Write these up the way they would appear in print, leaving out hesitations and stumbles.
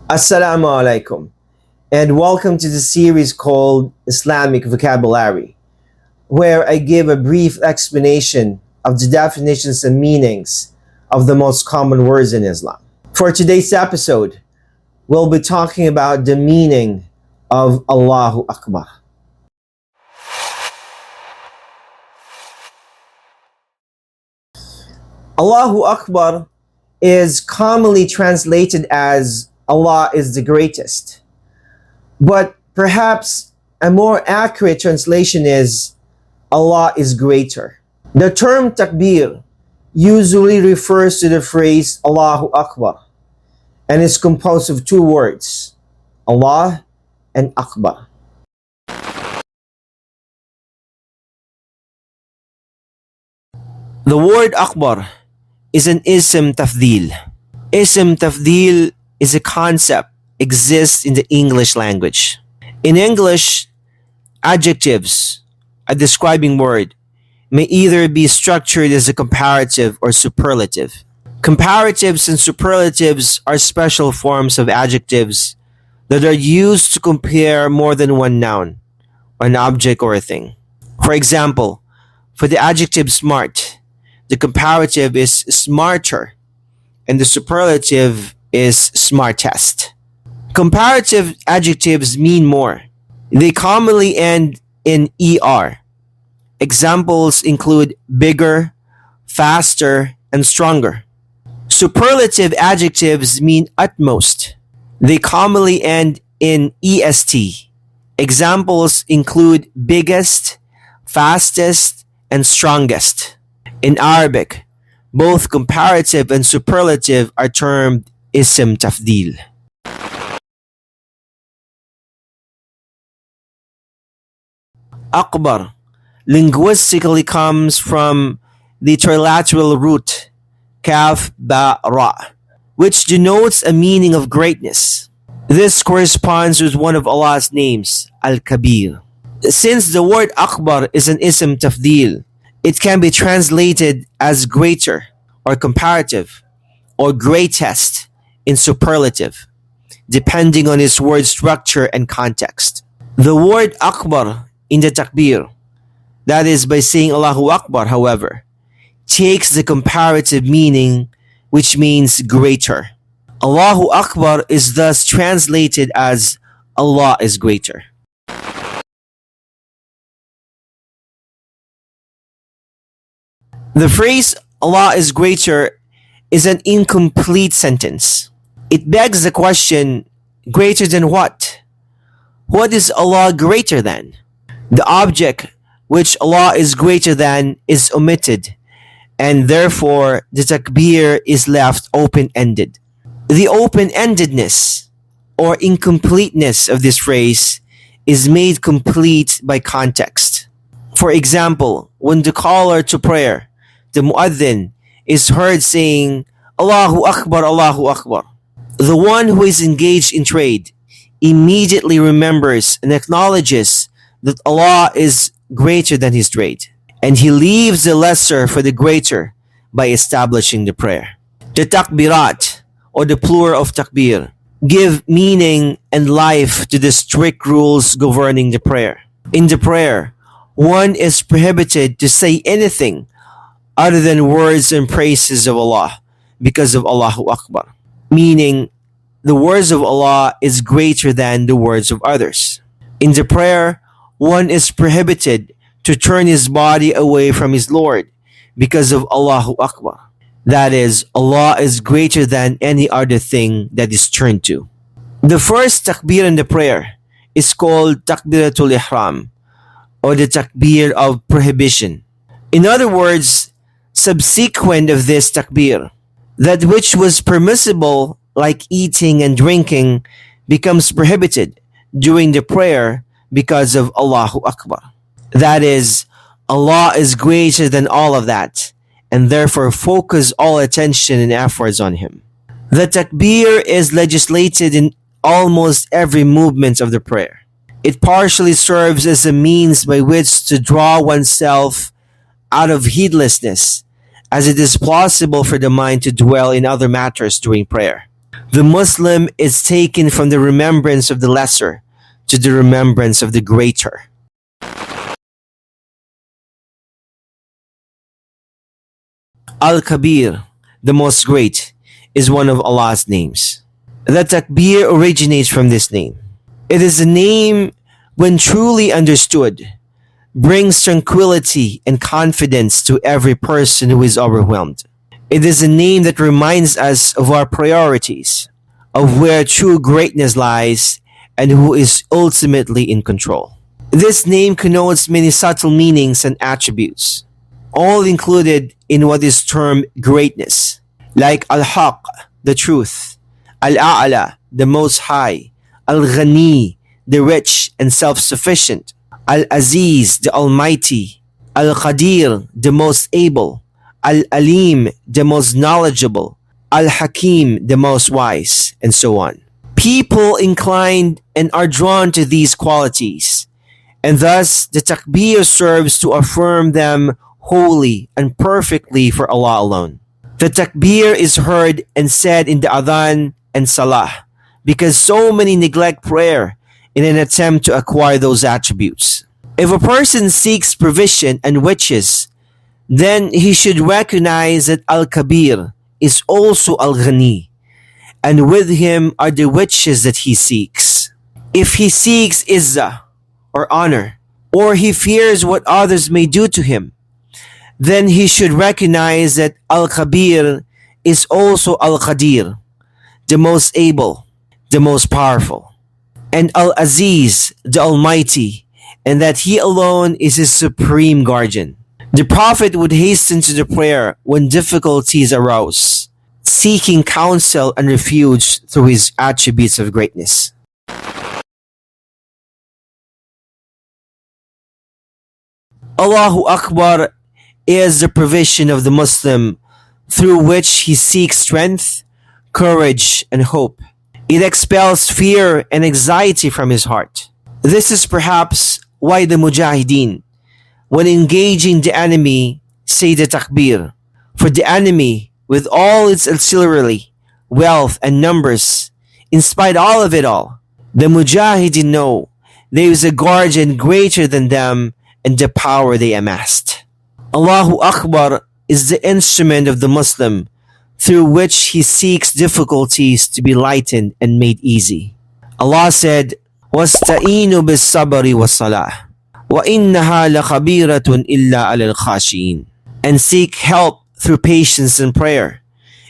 Assalamu alaikum, and welcome to the series called Islamic Vocabulary, where I give a brief explanation of the definitions and meanings of the most common words in Islam. For today's episode, we'll be talking about the meaning of Allahu Akbar. Allahu Akbar is commonly translated as Allah is the greatest. But perhaps a more accurate translation is Allah is greater. The term takbir usually refers to the phrase Allahu Akbar and is composed of two words, Allah and Akbar. The word Akbar is an ism tafdil. Ism tafdil is a concept exists in the English language. In English, adjectives, a describing word, may either be structured as a comparative or superlative. Comparatives and superlatives are special forms of adjectives that are used to compare more than one noun, an object, or a thing. For example, for the adjective smart, the comparative is smarter, and the superlative is smartest. Comparative adjectives mean more. They commonly end in er. Examples include bigger, faster, and stronger. Superlative adjectives mean utmost. They commonly end in est. Examples include biggest, fastest, and strongest. In Arabic, both comparative and superlative are termed ism tafdil. Akbar linguistically comes from the trilateral root kaf ba ra, which denotes a meaning of greatness. This corresponds with one of Allah's names, Al-Kabir. Since the word Akbar is an ism tafdil, it can be translated as greater or comparative or greatest in superlative, depending on its word structure and context. The word Akbar in the takbir, that is by saying Allahu Akbar, however, takes the comparative meaning, which means greater. Allahu Akbar is thus translated as Allah is greater. The phrase Allah is greater is an incomplete sentence. It begs the question, greater than what? What is Allah greater than? The object which Allah is greater than is omitted, and therefore the takbir is left open-ended. The open-endedness or incompleteness of this phrase is made complete by context. For example, when the caller to prayer, the muaddin, is heard saying, Allahu Akbar, Allahu Akbar, the one who is engaged in trade immediately remembers and acknowledges that Allah is greater than his trade, and he leaves the lesser for the greater by establishing the prayer. The takbirat, or the plural of takbir, give meaning and life to the strict rules governing the prayer. In the prayer, one is prohibited to say anything other than words and praises of Allah because of Allahu Akbar, meaning the words of Allah is greater than the words of others. In the prayer, one is prohibited to turn his body away from his Lord because of Allahu Akbar. That is, Allah is greater than any other thing that is turned to. The first takbir in the prayer is called takbiratul ihram, or the takbir of prohibition. In other words, subsequent of this takbir, that which was permissible, like eating and drinking, becomes prohibited during the prayer because of Allahu Akbar. That is, Allah is greater than all of that, and therefore focus all attention and efforts on Him. The takbir is legislated in almost every movement of the prayer. It partially serves as a means by which to draw oneself out of heedlessness, as it is plausible for the mind to dwell in other matters during prayer. The Muslim is taken from the remembrance of the lesser to the remembrance of the greater. Al-Kabir, the most great, is one of Allah's names. The Takbir originates from this name. It is a name, when truly understood, brings tranquility and confidence to every person who is overwhelmed. It is a name that reminds us of our priorities, of where true greatness lies, and who is ultimately in control. This name connotes many subtle meanings and attributes, all included in what is termed greatness, like Al-Haq, the truth, Al-A'la, the most high, Al-Ghani, the rich and self-sufficient, Al-Aziz, the almighty, Al-Qadir, the most able, Al-Alim, the most knowledgeable, Al-Hakim, the most wise, and so on. People inclined and are drawn to these qualities, and thus the takbir serves to affirm them wholly and perfectly for Allah alone. The takbir is heard and said in the adhan and salah, because so many neglect prayer in an attempt to acquire those attributes. If a person seeks provision and riches, then he should recognize that Al-Kabir is also Al-Ghani, and with him are the riches that he seeks. If he seeks izzah or honor, or he fears what others may do to him, then he should recognize that Al-Kabir is also Al-Qadir, the most able, the most powerful, and Al-Aziz, the Almighty, and that he alone is his supreme guardian. The Prophet would hasten to the prayer when difficulties arose, seeking counsel and refuge through his attributes of greatness. Allahu Akbar is the provision of the Muslim through which he seeks strength, courage, and hope. It expels fear and anxiety from his heart. This is perhaps why the Mujahideen, when engaging the enemy, say the takbir. For the enemy, with all its artillery, wealth, and numbers, in spite all of it all, the Mujahideen know there is a guardian greater than them and the power they amassed. Allahu Akbar is the instrument of the Muslim through which he seeks difficulties to be lightened and made easy. Allah said, وَاسْتَعِينُوا بِالصَّبْرِ وَالصَّلَاةِ وَإِنَّهَا لَخَبِيرَةٌ إِلَّا عَلَى الْخَاشِعِينَ. And seek help through patience and prayer.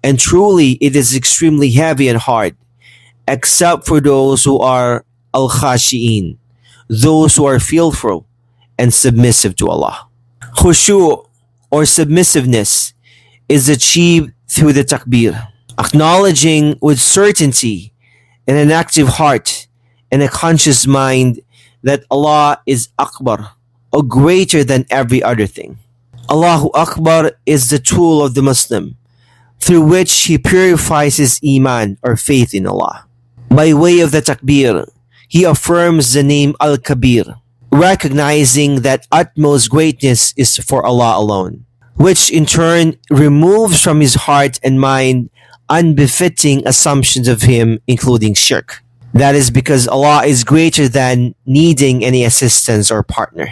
And truly it is extremely heavy and hard, except for those who are al-khashi'in, those who are fearful and submissive to Allah. Khushu' or submissiveness is achieved through the takbir, acknowledging with certainty in an active heart and a conscious mind that Allah is Akbar, or greater than every other thing. Allahu Akbar is the tool of the Muslim, through which he purifies his iman or faith in Allah. By way of the takbir, he affirms the name Al-Kabir, recognizing that utmost greatness is for Allah alone, which in turn removes from his heart and mind unbefitting assumptions of him, including shirk. That is because Allah is greater than needing any assistance or partner.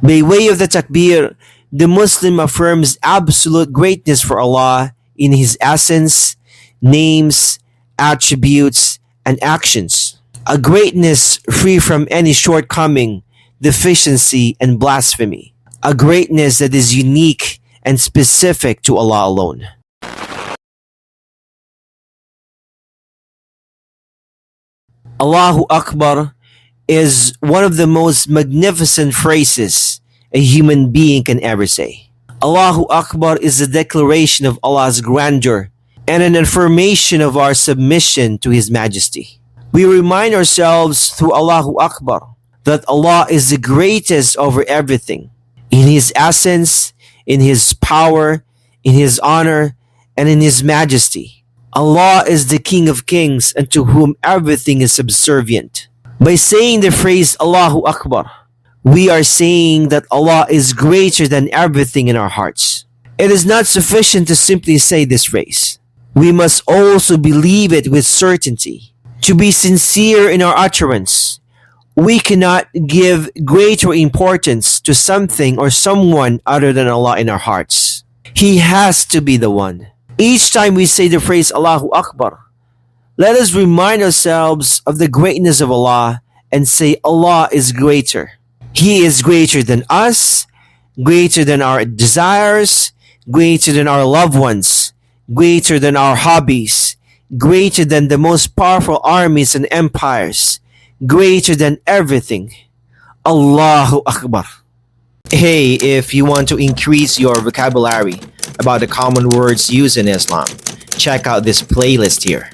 By way of the takbir, the Muslim affirms absolute greatness for Allah in his essence, names, attributes, and actions. A greatness free from any shortcoming, deficiency, and blasphemy. A greatness that is unique and specific to Allah alone. Allahu Akbar is one of the most magnificent phrases a human being can ever say. Allahu Akbar is a declaration of Allah's grandeur and an affirmation of our submission to His majesty. We remind ourselves through Allahu Akbar that Allah is the greatest over everything, in His essence, in His power, in His honor, and in His majesty. Allah is the King of Kings and to whom everything is subservient. By saying the phrase Allahu Akbar, we are saying that Allah is greater than everything in our hearts. It is not sufficient to simply say this phrase. we must also believe it with certainty. To be sincere in our utterance, we cannot give greater importance to something or someone other than Allah in our hearts. He has to be the one. Each time we say the phrase Allahu Akbar, let us remind ourselves of the greatness of Allah and say Allah is greater. He is greater than us, greater than our desires, greater than our loved ones, greater than our hobbies, greater than the most powerful armies and empires, greater than everything. Allahu Akbar. Hey, if you want to increase your vocabulary about the common words used in Islam, check out this playlist here.